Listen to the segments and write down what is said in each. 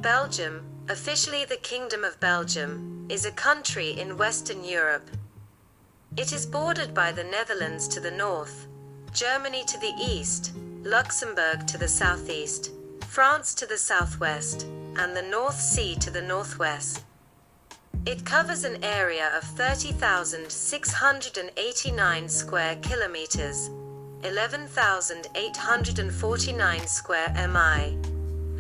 Belgium, officially the Kingdom of Belgium, is a country in Western Europe. It is bordered by the Netherlands to the north, Germany to the east, Luxembourg to the southeast, France to the southwest, and the North Sea to the northwest. It covers an area of 30,689 square kilometers, 11,849 square mi,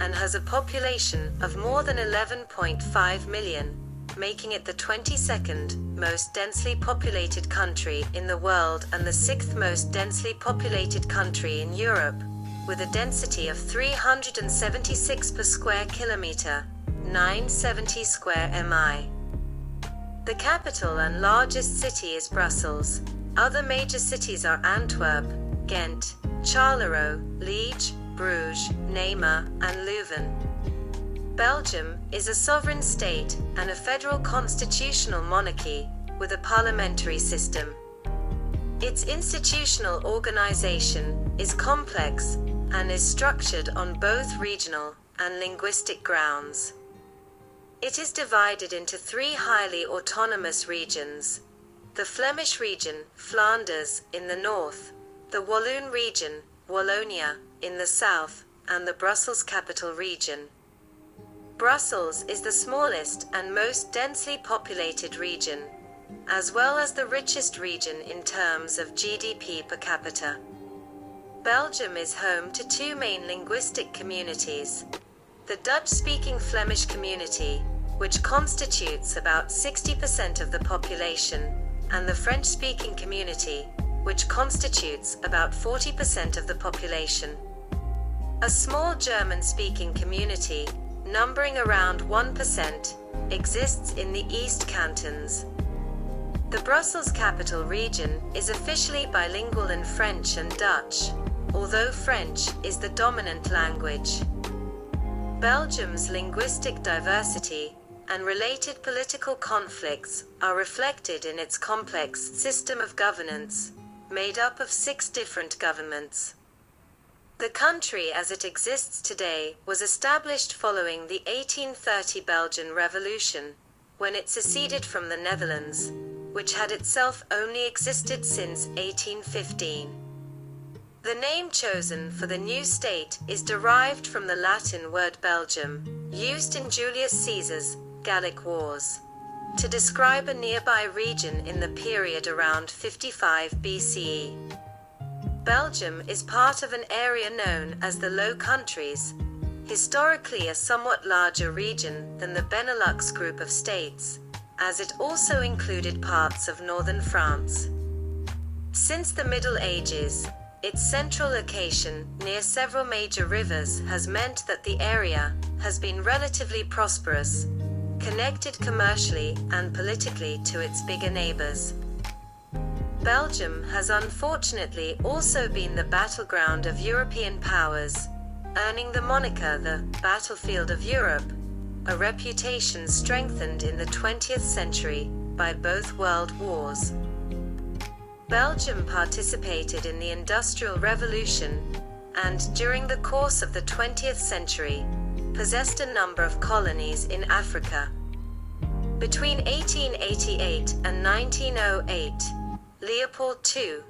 and has a population of more than 11.5 million, making it the 22nd most densely populated country in the world and the 6th most densely populated country in Europe, with a density of 376 per square kilometer, 970 square mi. The capital and largest city is Brussels. Other major cities are Antwerp, Ghent, Charleroi, Liège, Bruges, Namur, and Leuven. Belgium is a sovereign state and a federal constitutional monarchy with a parliamentary system. Its institutional organization is complex and is structured on both regional and linguistic grounds. It is divided into three highly autonomous regions: the Flemish region, Flanders, in the north, the Walloon region, Wallonia, in the south, and the Brussels capital region. Brussels is the smallest and most densely populated region, as well as the richest region in terms of GDP per capita. Belgium is home to two main linguistic communities: the Dutch-speaking Flemish community, which constitutes about 60% of the population, and the French-speaking community, which constitutes about 40% of the population. A small German-speaking community, numbering around 1%, exists in the East Cantons. The Brussels capital region is officially bilingual in French and Dutch, although French is the dominant language. Belgium's linguistic diversity and related political conflicts are reflected in its complex system of governance, made up of 6 different governments. The country as it exists today was established following the 1830 Belgian Revolution, when it seceded from the Netherlands, which had itself only existed since 1815. The name chosen for the new state is derived from the Latin word Belgium, used in Julius Caesar's Gallic Wars, to describe a nearby region in the period around 55 BCE. Belgium is part of an area known as the Low Countries, historically a somewhat larger region than the Benelux group of states, as it also included parts of northern France. Since the Middle Ages, its central location near several major rivers has meant that the area has been relatively prosperous, connected commercially and politically to its bigger neighbors. Belgium has unfortunately also been the battleground of European powers, earning the moniker the Battlefield of Europe, a reputation strengthened in the 20th century by both world wars. Belgium participated in the Industrial Revolution and, during the course of the 20th century, possessed a number of colonies in Africa. Between 1888 and 1908, Leopold II,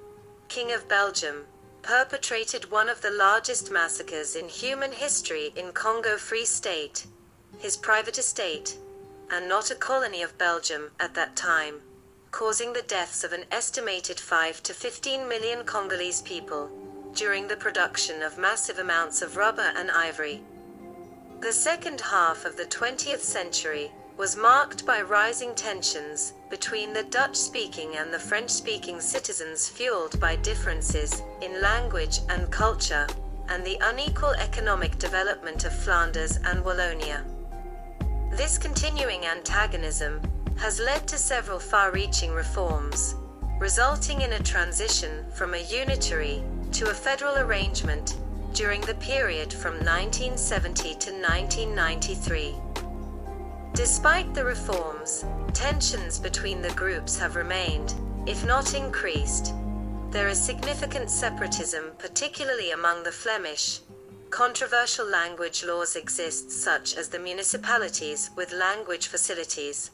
King of Belgium, perpetrated one of the largest massacres in human history in Congo Free State, his private estate, and not a colony of Belgium at that time, causing the deaths of an estimated 5 to 15 million Congolese people during the production of massive amounts of rubber and ivory. The second half of the 20th century was marked by rising tensions between the Dutch-speaking and the French-speaking citizens, fueled by differences in language and culture, and the unequal economic development of Flanders and Wallonia. This continuing antagonism has led to several far-reaching reforms, resulting in a transition from a unitary to a federal arrangement during the period from 1970 to 1993. Despite the reforms, tensions between the groups have remained, if not increased. There is significant separatism, particularly among the Flemish, Controversial language laws exist, such as the municipalities with language facilities,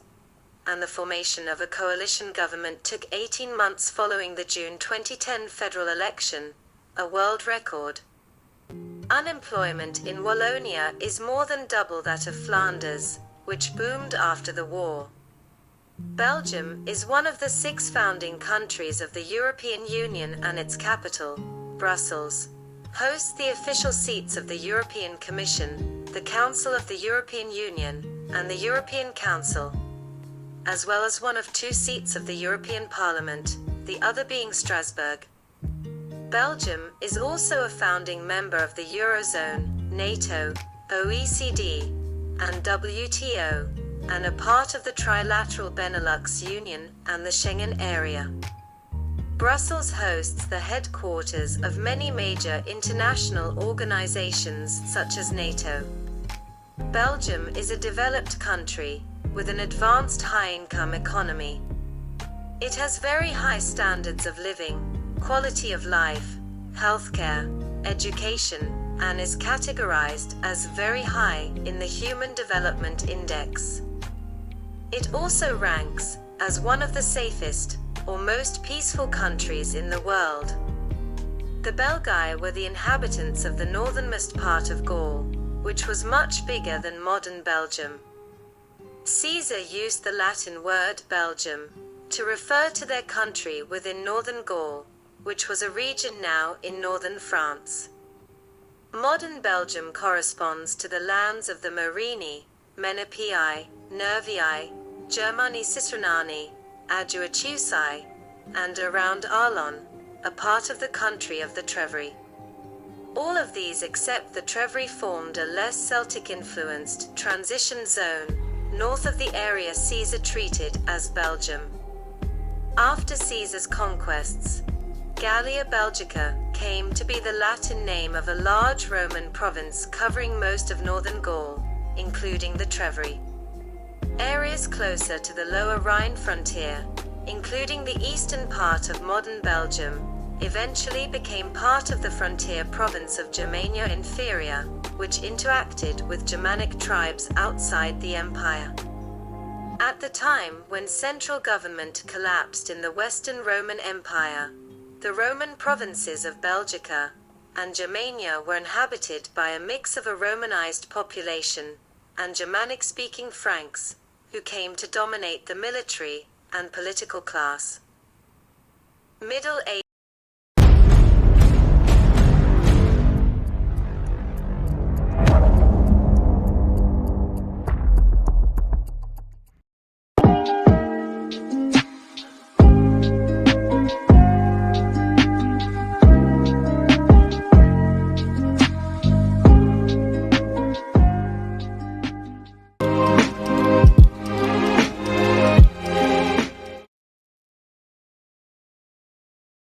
and the formation of a coalition government took 18 months following the June 2010 federal election, a world record. Unemployment in Wallonia is more than double that of Flanders, which boomed after the war. Belgium is one of the 6 founding countries of the European Union, and its capital, Brussels, hosts the official seats of the European Commission, the Council of the European Union, and the European Council, as well as one of 2 seats of the European Parliament, the other being Strasbourg. Belgium is also a founding member of the Eurozone, NATO, OECD, and WTO, and a part of the trilateral Benelux Union and the Schengen area. Brussels hosts the headquarters of many major international organizations such as NATO. Belgium is a developed country with an advanced high-income economy. It has very high standards of living, quality of life, healthcare, education, and is categorized as very high in the Human Development Index. It also ranks as one of the safest or most peaceful countries in the world. The Belgae were the inhabitants of the northernmost part of Gaul, which was much bigger than modern Belgium. Caesar used the Latin word Belgium to refer to their country within northern Gaul, which was a region now in northern France. Modern Belgium corresponds to the lands of the Morini, Menapii, Nervii, Germani Cicerani, Aduatuci, and around Arlon, a part of the country of the Treveri. All of these except the Treveri formed a less Celtic-influenced transition zone, north of the area Caesar treated as Belgium. After Caesar's conquests, Gallia Belgica came to be the Latin name of a large Roman province covering most of northern Gaul, including the Treveri. Areas closer to the lower Rhine frontier, including the eastern part of modern Belgium, eventually became part of the frontier province of Germania Inferior, which interacted with Germanic tribes outside the empire. At the time when central government collapsed in the Western Roman Empire, the Roman provinces of Belgica and Germania were inhabited by a mix of a Romanized population and Germanic-speaking Franks, who came to dominate the military and political class. Middle Age